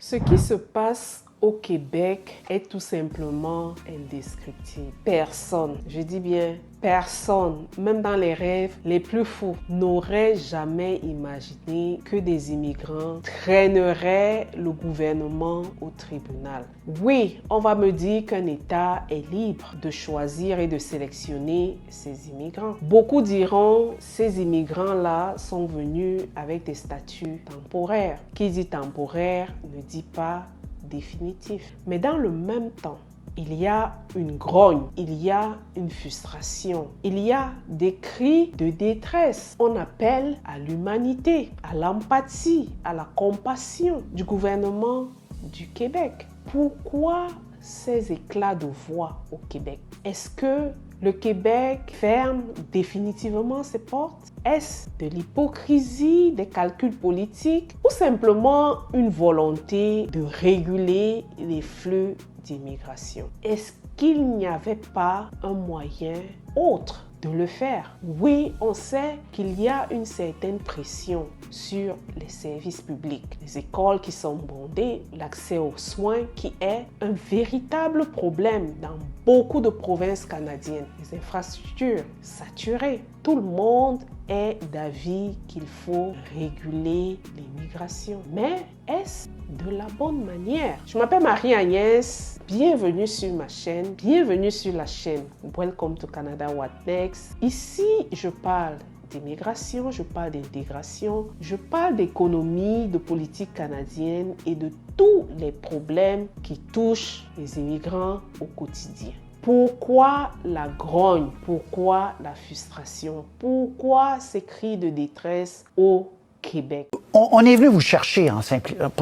Ce qui se passe au Québec est tout simplement indescriptible. Personne, je dis bien personne, même dans les rêves les plus fous, n'aurait jamais imaginé que des immigrants traîneraient le gouvernement au tribunal. Oui, on va me dire qu'un État est libre de choisir et de sélectionner ses immigrants. Beaucoup diront ces immigrants-là sont venus avec des statuts temporaires. Qui dit temporaire ne dit pas définitif. Mais dans le même temps, il y a une grogne, il y a une frustration, il y a des cris de détresse. On appelle à l'humanité, à l'empathie, à la compassion du gouvernement du Québec. Pourquoi ces éclats de voix au Québec? Est-ce que le Québec ferme définitivement ses portes? Est-ce de l'hypocrisie, des calculs politiques ou simplement une volonté de réguler les flux d'immigration? Est-ce qu'il n'y avait pas un moyen autre de le faire? Oui, on sait qu'il y a une certaine pression sur les services publics, les écoles qui sont bondées, l'accès aux soins qui est un véritable problème dans beaucoup de provinces canadiennes, les infrastructures saturées. Tout le monde est d'avis qu'il faut réguler l'immigration. Mais est-ce de la bonne manière? Je m'appelle Marie-Agnès, bienvenue sur ma chaîne, bienvenue sur la chaîne Welcome to Canada What Next. Ici, je parle d'immigration, je parle d'intégration, je parle d'économie, de politique canadienne et de tous les problèmes qui touchent les immigrants au quotidien. Pourquoi la grogne? Pourquoi la frustration? Pourquoi ces cris de détresse au Québec? On est venu vous chercher,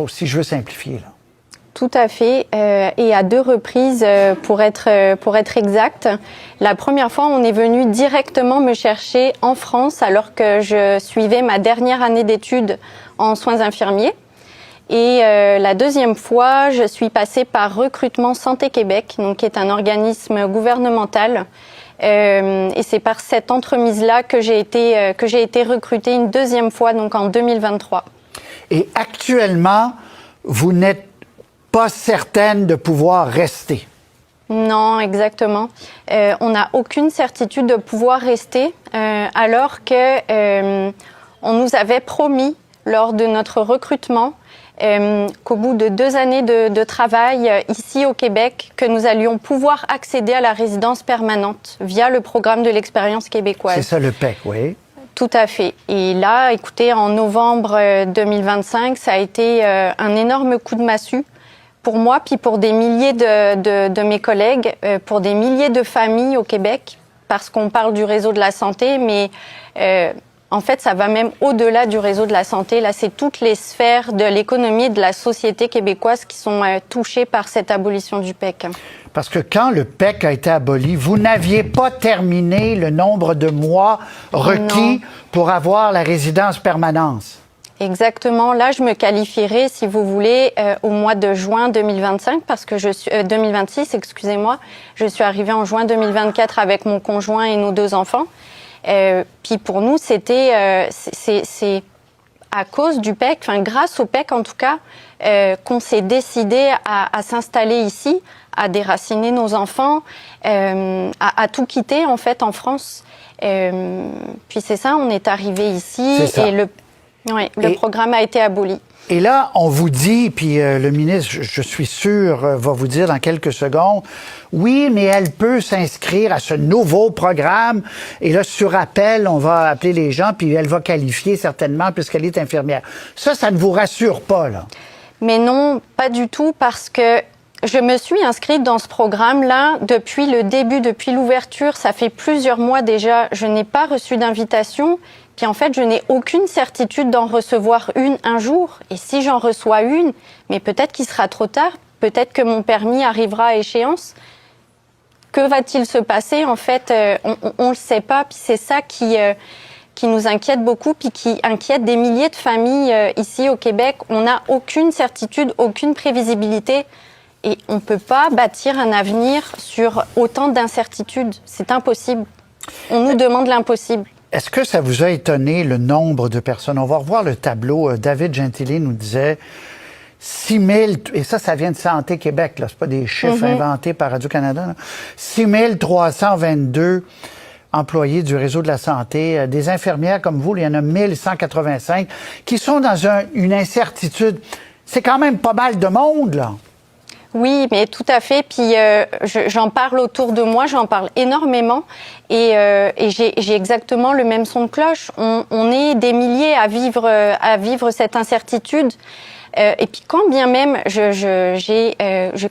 si je veux simplifier, là. Tout à fait, et à 2 reprises pour être exact. La première fois, on est venu directement me chercher en France alors que je suivais ma dernière année d'études en soins infirmiers. Et la deuxième fois, je suis passée par Recrutement Santé Québec, donc qui est un organisme gouvernemental. Et c'est par cette entremise-là que j'ai été recrutée une deuxième fois, donc en 2023. Et actuellement, vous n'êtes pas certaine de pouvoir rester. Non, exactement. On n'a aucune certitude de pouvoir rester, alors que on nous avait promis lors de notre recrutement qu'au bout de 2 années de travail ici au Québec, que nous allions pouvoir accéder à la résidence permanente via le programme de l'expérience québécoise. C'est ça le PEC, oui. Tout à fait. Et là, écoutez, en novembre 2025, ça a été un énorme coup de massue pour moi, puis pour des milliers de mes collègues, pour des milliers de familles au Québec, parce qu'on parle du réseau de la santé, mais en fait, ça va même au-delà du réseau de la santé. Là, c'est toutes les sphères de l'économie et de la société québécoise qui sont touchées par cette abolition du PEC. Parce que quand le PEC a été aboli, vous n'aviez pas terminé le nombre de mois requis pour avoir la résidence permanente. Exactement. Là, je me qualifierais, si vous voulez, au mois de juin 2025, parce que 2026, excusez-moi. Je suis arrivée en juin 2024 avec mon conjoint et nos 2 enfants. Puis pour nous, c'est à cause du PEC, enfin grâce au PEC en tout cas, qu'on s'est décidé à s'installer ici, à déraciner nos enfants, à tout quitter en fait en France. Puis c'est ça, on est arrivé ici et le programme a été aboli. Et là, on vous dit, puis le ministre, je suis sûr, va vous dire dans quelques secondes, oui, mais elle peut s'inscrire à ce nouveau programme. Et là, sur appel, on va appeler les gens, puis elle va qualifier certainement puisqu'elle est infirmière. Ça ne vous rassure pas, là? Mais non, pas du tout, parce que je me suis inscrite dans ce programme-là depuis le début, depuis l'ouverture. Ça fait plusieurs mois déjà. Je n'ai pas reçu d'invitation. Puis en fait, je n'ai aucune certitude d'en recevoir une un jour. Et si j'en reçois une, mais peut-être qu'il sera trop tard, peut-être que mon permis arrivera à échéance. Que va-t-il se passer? En fait, on le sait pas. Puis c'est ça qui nous inquiète beaucoup, puis qui inquiète des milliers de familles ici au Québec. On n'a aucune certitude, aucune prévisibilité. Et on ne peut pas bâtir un avenir sur autant d'incertitudes. C'est impossible. On nous demande l'impossible. Est-ce que ça vous a étonné le nombre de personnes? On va revoir le tableau. David Gentili nous disait, 6 000, et ça vient de Santé Québec, là, c'est pas des chiffres inventés par Radio-Canada, là. 6 322 employés du réseau de la santé, des infirmières comme vous, il y en a 1185 qui sont dans une incertitude. C'est quand même pas mal de monde, là. Oui, mais tout à fait. Puis j'en parle autour de moi, j'en parle énormément, et j'ai exactement le même son de cloche. On est des milliers à vivre cette incertitude. Et puis quand bien même je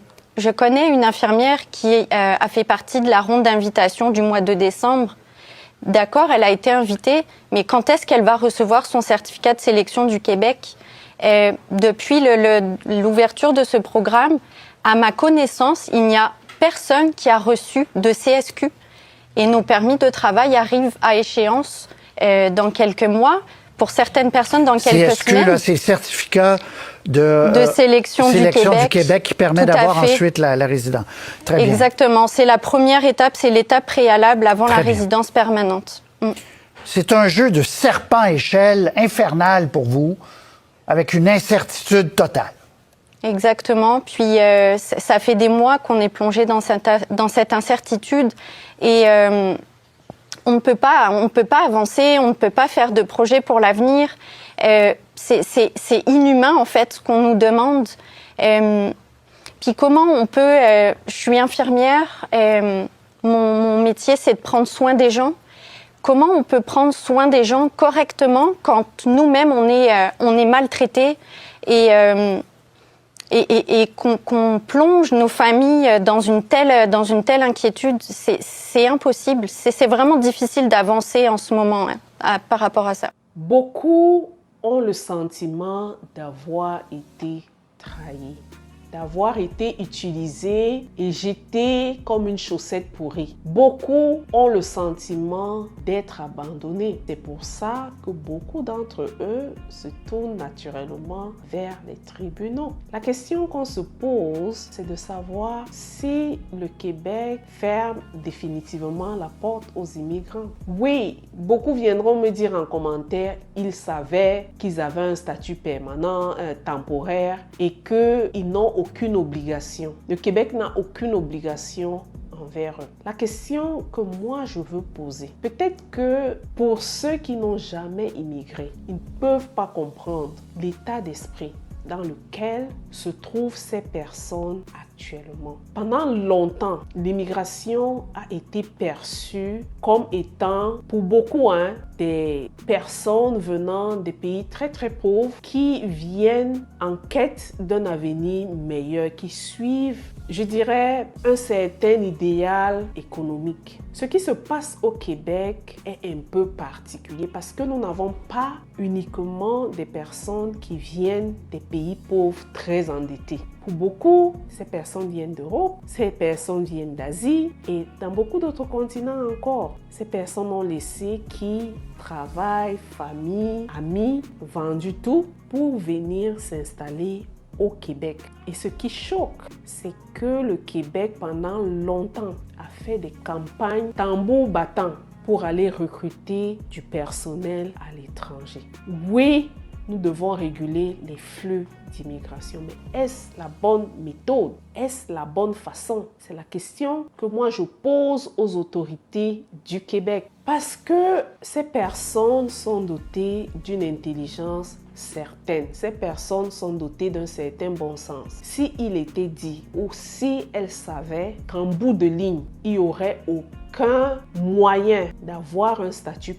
connais une infirmière qui a fait partie de la ronde d'invitation du mois de décembre. D'accord, elle a été invitée, mais quand est-ce qu'elle va recevoir son certificat de sélection du Québec? Depuis l'ouverture de ce programme, à ma connaissance, il n'y a personne qui a reçu de CSQ. Et nos permis de travail arrivent à échéance dans quelques mois. Pour certaines personnes, dans quelques CSQ, semaines. là, c'est certificat de sélection du Québec. Qui permet d'avoir ensuite la résidence. Très bien. Exactement. C'est la première étape, c'est l'étape préalable avant Très la bien. résidence permanente. C'est un jeu de serpent-échelle infernal pour vous, avec une incertitude totale. Exactement. Puis ça fait des mois qu'on est plongé dans cette incertitude, et on ne peut pas avancer, on ne peut pas faire de projet pour l'avenir. C'est inhumain en fait ce qu'on nous demande. Puis comment on peut je suis infirmière, mon métier c'est de prendre soin des gens. Comment on peut prendre soin des gens correctement quand nous-mêmes on est maltraités et qu'on plonge nos familles dans une telle inquiétude? C'est impossible. C'est vraiment difficile d'avancer en ce moment par rapport à ça. Beaucoup ont le sentiment d'avoir été trahis, d'avoir été utilisés et jetés comme une chaussette pourrie. Beaucoup ont le sentiment d'être abandonnés. C'est pour ça que beaucoup d'entre eux se tournent naturellement vers les tribunaux. La question qu'on se pose, c'est de savoir si le Québec ferme définitivement la porte aux immigrants. Oui, beaucoup viendront me dire en commentaire, ils savaient qu'ils avaient un statut permanent, temporaire, et qu'ils n'ont aucune obligation. Le Québec n'a aucune obligation envers eux. La question que moi je veux poser, peut-être que pour ceux qui n'ont jamais immigré, ils ne peuvent pas comprendre l'état d'esprit dans lequel se trouvent ces personnes actuellement. Pendant longtemps, l'immigration a été perçue comme étant, pour beaucoup, des personnes venant des pays très très pauvres qui viennent en quête d'un avenir meilleur, qui suivent, je dirais, un certain idéal économique. Ce qui se passe au Québec est un peu particulier parce que nous n'avons pas uniquement des personnes qui viennent des pays pauvres très endettés. Pour beaucoup, ces personnes viennent d'Europe, ces personnes viennent d'Asie et dans beaucoup d'autres continents encore. Ces personnes ont laissé travail, famille, amis, vendu tout pour venir s'installer au Québec. Et ce qui choque, c'est que le Québec, pendant longtemps, a fait des campagnes tambour battant pour aller recruter du personnel à l'étranger. Oui, nous devons réguler les flux d'immigration, mais est-ce la bonne méthode? Est-ce la bonne façon? C'est la question que moi je pose aux autorités du Québec. Parce que ces personnes sont dotées d'une intelligence certaine. Ces personnes sont dotées d'un certain bon sens. Si il était dit ou si elles savaient qu'en bout de ligne, il y aurait aucun moyen d'avoir un statut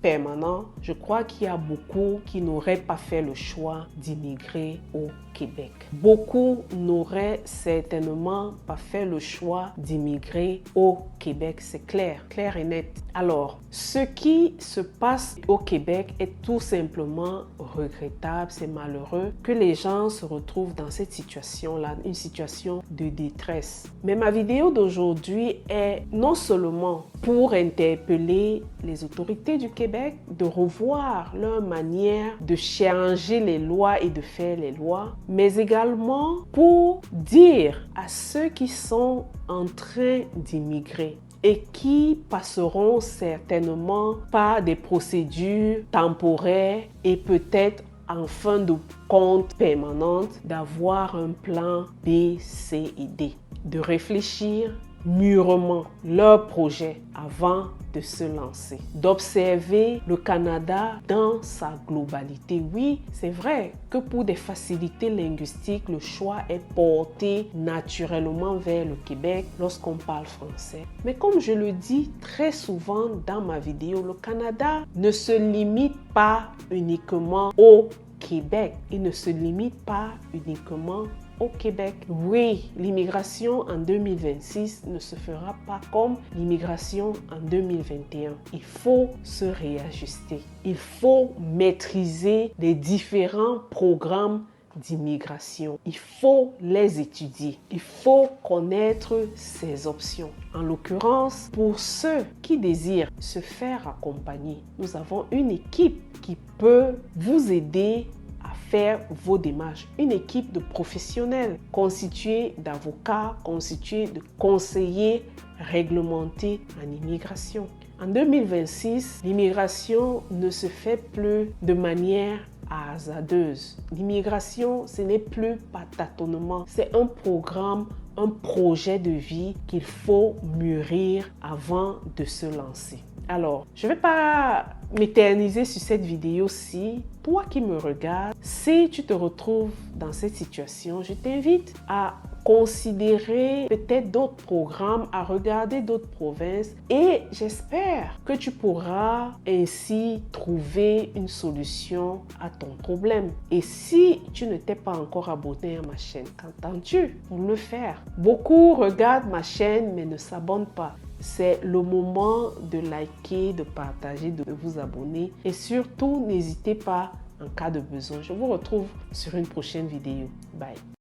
permanent, je crois qu'il y a beaucoup qui n'auraient pas fait le choix d'immigrer au Québec. Beaucoup n'auraient certainement pas fait le choix d'immigrer au Québec, c'est clair, clair et net. Alors, ce qui se passe au Québec est tout simplement regrettable, c'est malheureux que les gens se retrouvent dans cette situation-là, une situation de détresse. Mais ma vidéo d'aujourd'hui est non seulement pour interpeller les autorités du Québec de revoir leur manière de changer les lois et de faire les lois, mais également pour dire à ceux qui sont en train d'immigrer et qui passeront certainement par des procédures temporaires et peut-être en fin de compte permanente, d'avoir un plan B, C et D, de réfléchir mûrement leur projet avant de se lancer, d'observer le Canada dans sa globalité. Oui, c'est vrai que pour des facilités linguistiques, le choix est porté naturellement vers le Québec lorsqu'on parle français. Mais comme je le dis très souvent dans ma vidéo, le Canada ne se limite pas uniquement au Québec. Il ne se limite pas uniquement au Québec. Oui, l'immigration en 2026 ne se fera pas comme l'immigration en 2021. Il faut se réajuster. Il faut maîtriser les différents programmes d'immigration. Il faut les étudier. Il faut connaître ses options. En l'occurrence, pour ceux qui désirent se faire accompagner, nous avons une équipe qui peut vous aider à faire vos démarches. Une équipe de professionnels constituée d'avocats, constituée de conseillers réglementés en immigration. En 2026, l'immigration ne se fait plus de manière hasardeuse. L'immigration, ce n'est plus par tâtonnement. C'est un programme, un projet de vie qu'il faut mûrir avant de se lancer. Alors, je ne vais pas m'éterniser sur cette vidéo-ci. Toi qui me regardes, si tu te retrouves dans cette situation, je t'invite à considérer peut-être d'autres programmes, à regarder d'autres provinces et j'espère que tu pourras ainsi trouver une solution à ton problème. Et si tu ne t'es pas encore abonné à ma chaîne, qu'entends-tu pour le faire? Beaucoup regardent ma chaîne mais ne s'abonnent pas. C'est le moment de liker, de partager, de vous abonner et surtout n'hésitez pas en cas de besoin. Je vous retrouve sur une prochaine vidéo. Bye.